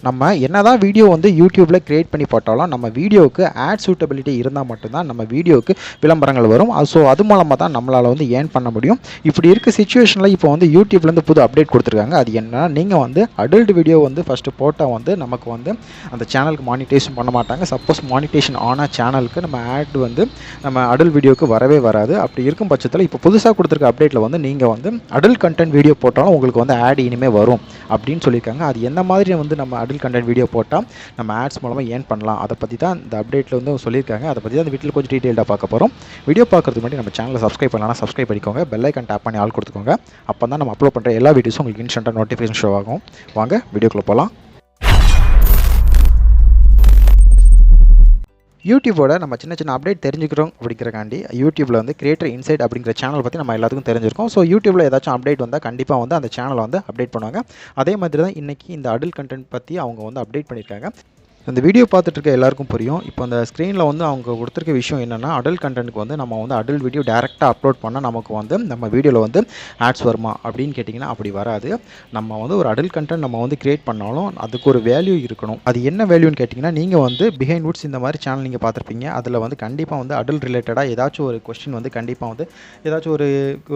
நம்ம என்னதான் வீடியோ வந்து யூடியூப்பில் க்ரியேட் பண்ணி போட்டாலும் நம்ம வீடியோவுக்கு ஆட் சூட்டபிலிட்டி இருந்தால் மட்டும்தான் நம்ம வீடியோவுக்கு விளம்பரங்கள் வரும். ஸோ அது மூலமாக தான் நம்மளால் வந்து ஏர்ன் பண்ண முடியும். இப்படி இருக்க சிச்சுவேஷனில் இப்போ வந்து யூடியூப்லேருந்து புது அப்டேட் கொடுத்துருக்காங்க. அது என்ன, நீங்கள் வந்து அடல்ட் வீடியோ வந்து ஃபஸ்ட்டு போட்டால் வந்து நமக்கு வந்து அந்த சேனலுக்கு மானிட்டேஷன் பண்ண மாட்டாங்க. சப்போஸ் மானிட்டேஷன் ஆனால் சேனலுக்கு நம்ம ஆட் வந்து நம்ம அடல்ட் வீடியோவுக்கு வரவே வராது. அப்படி இருக்கும் பட்சத்தில் இப்போ புதுசாக கொடுத்துருக்க அப்டேட்டில் வந்து நீங்கள் வந்து அடல்ட் கண்டென்ட் வீடியோ போட்டாலும் உங்களுக்கு வந்து ஆட் இனிமேல் வரும் அப்படின்னு சொல்லியிருக்காங்க. அது எந்த மாதிரி வந்து நம்ம அடல்ட் கண்டென்ட் வீடியோ போட்டால் நம்ம ஆட்ஸ் மூலமாக ஏர்ன் பண்ணலாம், அதை பற்றி தான் இந்த அப்டேட்டில் வந்து சொல்லியிருக்காங்க. அதை பற்றி தான் இந்த வீட்டில் கொஞ்சம் டீட்டெயிலாக பார்க்க போகிறோம். வீடியோ பார்க்குறதுக்கு முன்னாடி நம்ம சேனலை சப்ஸ்கிரைப் பண்ணலாம், சப்ஸ்கிரைப் பண்ணிக்கோங்க. பெல் ஐக்கான் டேப் பண்ணி ஆல் கொடுத்துக்கோங்க. அப்போ தான் நம்ம அப்லோட் பண்ணுற எல்லா வீடியோஸும் உங்களுக்கு இன்ஸ்டன்ட்டாக நோட்டிஃபிகேஷன் ஷோ ஆகும். வாங்க வீடியோக்குள்ளே போகலாம். யூடியூபோட நம்ம சின்ன அப்டேட் தெரிஞ்சுக்கிறோம் அப்படிங்கிறக்காண்டி யூடியூப்பில் வந்து கிரியேட்டர் இன்சைட் அப்படிங்கிற சேனல் பற்றி நம்ம எல்லாத்துக்கும் தெரிஞ்சிருக்கோம். ஸோ யூடியூப்பில் ஏதாச்சும் அப்டேட் வந்தால் கண்டிப்பாக வந்து அந்த சேனலை வந்து அப்டேட் பண்ணுவாங்க. அதே மாதிரி தான் இன்றைக்கி இந்த அடல்ட் கண்டென்ட் பற்றி அவங்க வந்து அப்டேட் பண்ணியிருக்காங்க. இந்த வீடியோ பார்த்துட்டு இருக்க எல்லாருக்கும் புரியும். இப்போ அந்த ஸ்க்ரீனில் வந்து அவங்க கொடுத்துருக்க விஷயம் என்னென்னா, அடல்ட் கண்டென்ட்டுக்கு வந்து நம்ம வந்து அடல்ட் வீடியோ டேரெக்டாக அப்லோட் பண்ணால் நமக்கு வந்து நம்ம வீடியோவில் வந்து ஆட்ஸ் வருமா அப்படின்னு கேட்டிங்கன்னா அப்படி வராது. நம்ம வந்து ஒரு அடல்ட் கண்டென்ட் நம்ம வந்து கிரியேட் பண்ணாலும் அதுக்கு ஒரு வேல்யூ இருக்கணும். அது என்ன வேல்யூன்னு கேட்டிங்கன்னா, நீங்கள் வந்து பிஹைண்ட் வுட்ஸ் இந்த மாதிரி சேனல் நீங்கள் பார்த்துருப்பீங்க. அதில் வந்து கண்டிப்பாக வந்து அடல்ட் ரிலேட்டடாக ஏதாச்சும் ஒரு கொஸ்டின் வந்து கண்டிப்பாக வந்து ஏதாச்சும்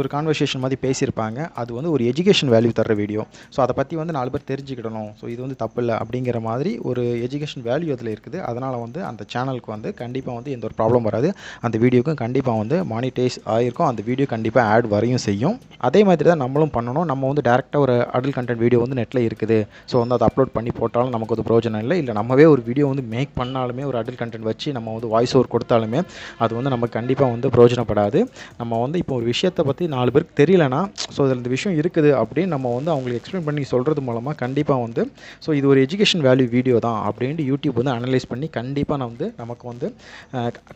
ஒரு கான்வர்சேஷன் மாதிரி பேசியிருப்பாங்க. அது வந்து ஒரு எஜுகேஷன் வேல்யூ தர வீடியோ. ஸோ அதை பற்றி வந்து 4 பேர் தெரிஞ்சுக்கிடணும், ஸோ இது வந்து தப்பு இல்லை அப்படிங்கிற மாதிரி ஒரு எஜுகேஷன் வேல்யூ அதில் இருக்குது. அதனால் வந்து அந்த சேனலுக்கு வந்து கண்டிப்பாக வந்து எந்த ஒரு ப்ராப்ளம் வராது. அந்த வீடியோக்கும் கண்டிப்பாக வந்து மானிட்டைஸ் ஆகிருக்கும். அந்த வீடியோ கண்டிப்பாக ஆட் வரையும் செய்யும். அதே மாதிரி தான் நம்மளும் பண்ணணும். நம்ம வந்து டேரெக்டாக ஒரு அடல்ட் கண்டென்ட் வீடியோ வந்து நெட்டில் இருக்குது, ஸோ வந்து அதை அப்லோட் பண்ணி போட்டாலும் நமக்கு ஒரு பிரயோஜனம் இல்லை நம்மவே ஒரு வீடியோ வந்து மேக் பண்ணாலுமே ஒரு அடல்ட் கண்டென்ட் வச்சு நம்ம வந்து வாய்ஸ் ஓவர் கொடுத்தாலுமே அது வந்து நமக்கு கண்டிப்பாக வந்து பிரயோஜனப்படாது. நம்ம வந்து இப்போ ஒரு விஷயத்தை பற்றி 4 பேருக்கு தெரியலனா, ஸோ இதில் இந்த விஷயம் இருக்குது அப்படின்னு நம்ம வந்து அவங்களுக்கு எக்ஸ்பிளைன் பண்ணி சொல்கிறது மூலமாக கண்டிப்பாக வந்து ஸோ இது ஒரு எஜுகேஷன் வேல்யூ வீடியோ தான் அப்படின்ட்டு யூடியூப் வந்து அனலைஸ் பண்ணி கண்டிப்பாக நமக்கு வந்து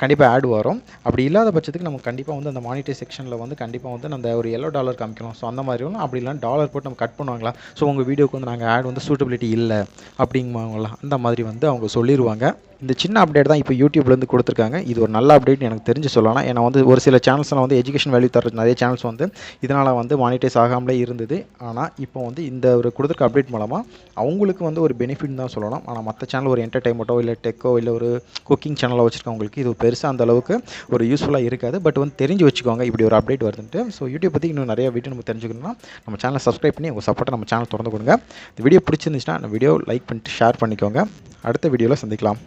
கண்டிப்பாக ஆட் வரும். அப்படி இல்லாத பட்சத்துக்கு நமக்கு கண்டிப்பாக வந்து அந்த மானிட்டரி செக்ஷனில் வந்து கண்டிப்பாக வந்து அந்த ஒரு $1 காமிக்கலாம். ஸோ அந்த மாதிரி ஒன்று அப்படி இல்லைனா டாலர் போட்டு நம்ம கட் பண்ணுவாங்களா, ஸோ உங்கள் வீடியோக்கு வந்து நாங்கள் ஆட் வந்து சூட்டபிலிட்டி இல்லை அப்படிங்குவாங்களா, அந்த மாதிரி வந்து அவங்க சொல்லிடுவாங்க. இந்த சின்ன அப்டேட் தான் இப்போ யூடியூப்லேருந்து கொடுத்துருக்காங்க. இது ஒரு நல்ல அப்டேட் எனக்கு தெரிஞ்சு சொல்லலாம். ஏன்னா வந்து ஒரு சில சேனல்ஸ்லாம் வந்து எஜுகேஷன் வேல்யூ தர நிறைய சேனல்ஸ் வந்து இதனால் வந்து மானிட்டைஸ் ஆகாமலே இருந்தது. ஆனால் இப்போ வந்து இந்த ஒரு கொடுத்துருக்க அப்டேட் மூலமாக அவங்களுக்கு வந்து ஒரு பெனிஃபிட் தான் சொல்லலாம். ஆனால் மற்ற சேனல் ஒரு என்டர்டைன்மெண்ட்டோ இல்லை டெக்கோ இல்லை ஒரு குக்கிங் சேனலோ வச்சுருக்கவங்களுக்கு இது பெருசாக அந்த அளவுக்கு ஒரு யூஸ்ஃபுல்லாக இருக்காது. பட் வந்து தெரிஞ்சு வச்சுக்கோங்க இப்படி ஒரு அப்டேட் வருதுன்ட்டு. ஸோ யூடியூப் பற்றி இன்னும் நிறைய வீடியோ நம்ம தெரிஞ்சுக்கணும்னா நம்ம சேனலை சப்ஸ்கிரைப் பண்ணி உங்கள் சப்போர்ட்டை நம்ம சேனல் திறந்து கொடுங்க. இந்த வீடியோ பிடிச்சிருந்துச்சுன்னா அந்த வீடியோ லைக் பண்ணிட்டு ஷேர் பண்ணிக்கோங்க. அடுத்த வீடியோவில் சந்திக்கலாம்.